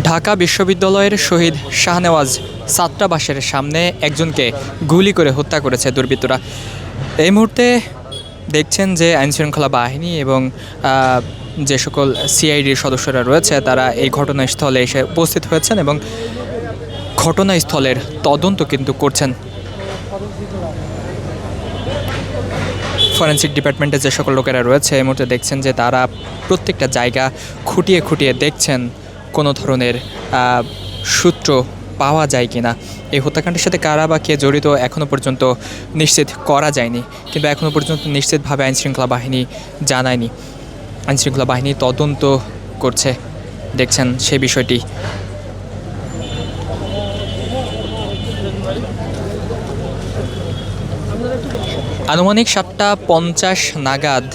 ঢাকা বিশ্ববিদ্যালয়ের শহীদ শাহনেওয়াজ ছাত্রাবাসের সামনে একজনকে গুলি করে হত্যা করেছে দুর্বৃত্তরা। এই মুহূর্তে দেখছেন যে আইনশৃঙ্খলা বাহিনী এবং যে সকল সিআইডির সদস্যরা রয়েছে তারা এই ঘটনাস্থলে এসে উপস্থিত হয়েছেন এবং ঘটনাস্থলের তদন্ত কিন্তু করছেন। ফরেনসিক ডিপার্টমেন্টে যে সকল লোকেরা রয়েছে এই মুহূর্তে দেখছেন যে তারা প্রত্যেকটা জায়গা খুঁটিয়ে খুঁটিয়ে দেখছেন কোনো ধরনের সূত্র পাওয়া যায় কি না। এই হত্যাকাণ্ডের সাথে কারা বা কে জড়িত এখনও পর্যন্ত নিশ্চিত করা যায়নি, কিন্তু এখনও পর্যন্ত নিশ্চিতভাবে আইনশৃঙ্খলা বাহিনী জানায়নি। আইনশৃঙ্খলা বাহিনী তদন্ত করছে, দেখছেন সেই বিষয়টি। আনুমানিক 7:50 নাগাদ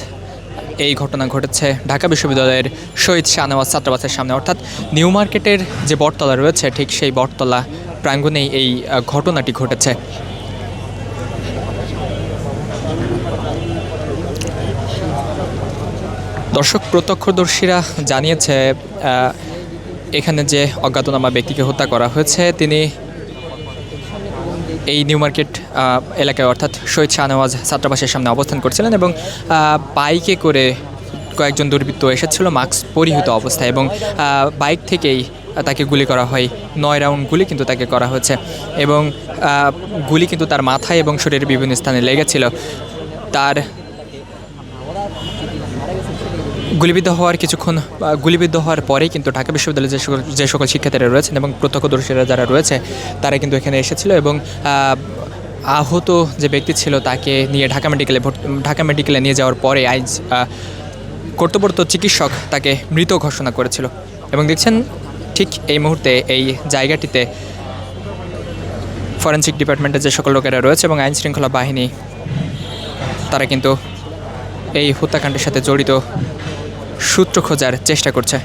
এই ঘটনা ঘটেছে ঢাকা বিশ্ববিদ্যালয়ের শহীদ শাহনেওয়াজ ছাত্রাবাসের সামনে, অর্থাৎ নিউ মার্কেটের যে বটতলা রয়েছে ঠিক সেই বটতলা প্রাঙ্গণেই এই ঘটনাটি ঘটেছে। দর্শক, প্রত্যক্ষদর্শীরা জানিয়েছে এখানে যে অজ্ঞাতনামা ব্যক্তিকে হত্যা করা হয়েছে তিনি এই নিউ মার্কেট এলাকায় অর্থাৎ শহীদ শাহনেওয়াজ ছাত্রাবাসের সামনে অবস্থান করছিলেন এবং বাইকে করে কয়েকজন দুর্বৃত্ত এসেছিল মাস্ক পরিহিত অবস্থায় এবং বাইক থেকেই তাকে গুলি করা হয়। 9 রাউন্ড গুলি কিন্তু তাকে করা হয়েছে এবং গুলি কিন্তু তার মাথায় এবং শরীরের বিভিন্ন স্থানে লেগেছিল। তার গুলিবিদ্ধ হওয়ার পরেই কিন্তু ঢাকা বিশ্ববিদ্যালয়ে যে সকল শিক্ষার্থীরা রয়েছেন এবং প্রত্যক্ষদর্শীরা যারা রয়েছে তারা কিন্তু এখানে এসেছিল এবং আহত যে ব্যক্তি ছিল তাকে নিয়ে ঢাকা মেডিকেলে নিয়ে যাওয়ার পরে কর্তব্যরত চিকিৎসক তাকে মৃত ঘোষণা করেছিল। এবং দেখছেন ঠিক এই মুহূর্তে এই জায়গাটিতে ফরেনসিক ডিপার্টমেন্টের যে সকল লোকেরা রয়েছে এবং আইনশৃঙ্খলা বাহিনী তারা কিন্তু এই হত্যাকাণ্ডের সাথে জড়িত সূত্র খোঁজার চেষ্টা করছে।